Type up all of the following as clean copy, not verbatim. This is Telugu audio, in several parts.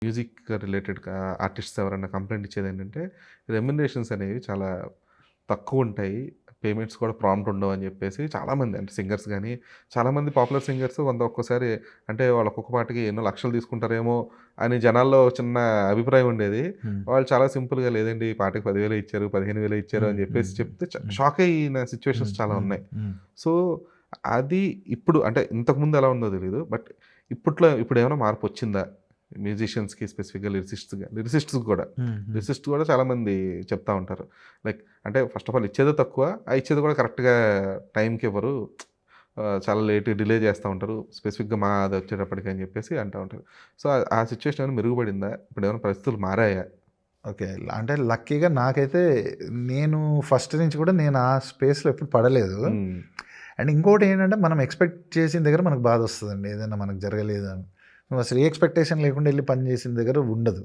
మ్యూజిక్ రిలేటెడ్ ఆర్టిస్ట్స్ ఎవరైనా కంప్లెయింట్ ఇచ్చేదేంటంటే, రెమ్యునరేషన్స్ అనేవి చాలా తక్కువుంటాయి. పేమెంట్స్ కూడా ప్రాంప్ట్ ఉండవని జెప్పేసి చాలామంది అంటే సింగర్స్ గానీ, చాలామంది పాపులర్ సింగర్స్ ఒక్కోసారి అంటే వాళ్ళు ఒక్కొక్క పాటకి ఎన్నో లక్షలు తీసుకుంటారేమో అని జనాల్లో చిన్న అభిప్రాయం ఉండేది. హ్మ్. వాళ్ళు చాలా సింపుల్‌గా లేదండి ఈ పాటకి 10,000 ఇచ్చారు, 15,000 ఇచ్చారు అని జెప్పేసి చెప్తే షాక్ అయిన సిట్యుయేషన్స్ చాలా ఉన్నాయి. సో, అది ఇప్పుడు అంటే ఇంతకుముందు ఎలా ఉందో తెలీదు. బట్ ఇప్పుడేమైనా మార్పొచ్చిందా? మ్యూజిషియన్స్‌కి స్పెసిఫిక్‌గా లిరిసిస్ట్స్‌కి కూడా. లిరిసిస్ట్ కూడా చాలామంది చెప్తా ఉంటారు. లైక్ అంటే ఫస్ట్ ఆఫ్ ఆల్ ఇచ్చేదే తక్కువ. ఆ ఇచ్చేది కూడా కరెక్ట్‌గా టైంకి ఇవ్వరు. చాలా డిలే చేస్తా ఉంటారు. స్పెసిఫిక్‌గా మాది వచ్చేటప్పటికి అని చెప్పేసి అంటా ఉంటారు. సో, ఆ సిట్యుయేషన్ ఏమైనా మెరుగుపడిందా? ఇప్పుడేమైనా పరిస్థితులు మారాయా? ఓకే. అంటే లక్కీగా నాకైతే నేను ఫస్ట్ నుంచి కూడా నేను ఆ స్పేస్‌లో ఎప్పుడు పడలేదు. అండ్ ఇంకోటి ఏంటంటే మనం ఎక్స్‌పెక్ట్ చేసిన దగ్గర మనకు బాధొస్తదండి. ఏదైనా మనకు జరగలేదు అని. నువ్వు అసలు ఏ ఎక్స్‌పెక్టేషన్ లేకుండా ఎళ్లి పని చేసిన దగ్గర ఉండదు.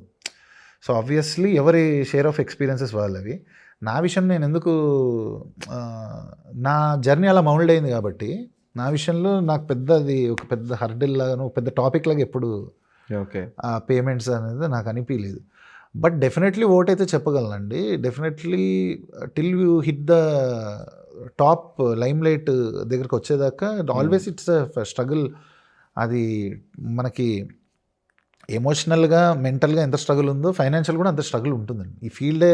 సో, ఆబ్వియస్లీ ఎవరి షేర్ ఆఫ్ ఎక్స్‌పీరియన్సెస్ వాళ్ళవి. నా విషయం నేనెందుకు నా జర్నీ అలా మౌల్డ్ అయింది కాబట్టి, నా విషయంలో నాకు అది ఒక పెద్ద హర్డిల్ లాగాను, పెద్ద టాపిక్ లాగా ఎప్పుడు ఓకే. పేమెంట్స్ అనేది నాకు అనిపియలేదు. బట్ డెఫినెట్లీ ఓటైతే చెప్పగలనండి. Definitely till you hit the top limelight దగ్గరకొచ్చేదాకా ఆల్వేస్ ఇట్స్ ఎ స్ట్రగుల్. అది మనకి ఎమోషనల్‌గా, మెంటల్‌గా ఎంత స్ట్రగుల్ ఉందో ఫైనాన్షియల్ కూడా అంత స్ట్రగుల్ ఉంటుందండి. ఈ ఫీల్డే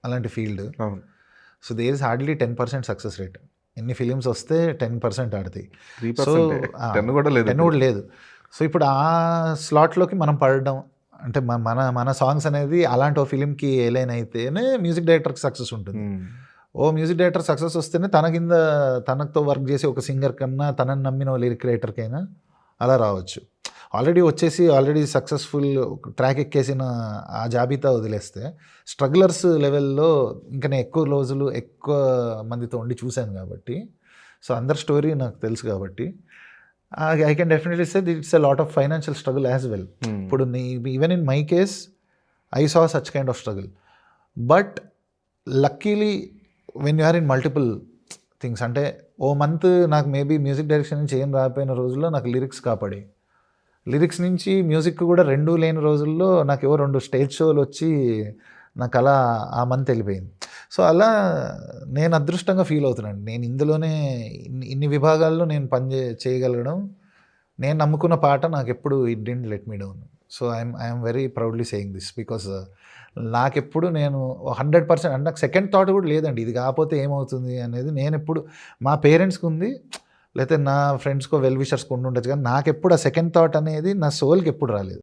అలాంటి ఫీల్డ్. అవును. So, there is hardly 10% success rate. ఎన్ని ఫిలిమ్స్ వస్తే 10% ఆడతాయి. 3% 10 కూడా లేదు. 10 కూడా లేదు. సో, ఇప్పుడు ఆ స్లాట్‌లోకి మనం పడడం అంటే మన మన సాంగ్స్ అనేది అలాంటి ఓ ఫిలింకి ఎలైన్ అయితేనే మ్యూజిక్ డైరెక్టర్‌కి సక్సెస్ ఉంటుంది. ఓ మ్యూజిక్ డైరెక్టర్ సక్సెస్ వస్తేనే తనతో వర్క్ చేసే ఒక సింగర్ కన్నా, తనని నమ్మిన ఓ లిరిక్ రైటర్‌కైనా అలా రావచ్చు. ఆల్రెడీ సక్సెస్ఫుల్ ట్రాక్ ఎక్కేసిన ఆ జాబితా వదిలేస్తే స్ట్రగ్లర్స్ లెవెల్‌లో ఇంకా నేను ఎక్కువ రోజులు ఎక్కువ మందితో ఉండి చూశాను కాబట్టి, సో, అందరి స్టోరీ నాకు తెలుసు కాబట్టి I can definitely say it's a lot of financial struggle as well. ఇప్పుడు even in my case I saw such kind of struggle. But luckily when you are in multiple things అంటే ఓ మంత్ నాకు మేబీ మ్యూజిక్ డైరెక్షన్ నుంచి ఏం రాకపోయిన రోజుల్లో నాకు లిరిక్స్ కాపాడాయి. లిరిక్స్ నుంచి మ్యూజిక్ కూడా 2 లేని రోజుల్లో నాకేవో 2 స్టేజ్ షోలు వచ్చి నాకు అలా ఆ మంత్ వెళ్ళిపోయింది. సో, అలా నేను అదృష్టంగా ఫీల్ అవుతున్నాను. నేను ఇందులోనే ఇన్ని విభాగాల్లో నేను చేయగలగడం, నేను నమ్ముకున్న పాట నాకెప్పుడు it didn't let me down. So, I'm very proudly saying this because నాకెప్పుడు నేను 100% అంటే నాకు సెకండ్ థాట్ కూడా లేదండి. ఇది కాకపోతే ఏమవుతుంది అనేది నేనెప్పుడు మా పేరెంట్స్‌కి ఉంది. లేకపోతే నా ఫ్రెండ్స్‌కో వెల్ విషర్స్‌కో ఉండుండొచ్చు కానీ నాకెప్పుడు ఆ సెకండ్ థాట్ అనేది నా సోల్‌కి ఎప్పుడు రాలేదు.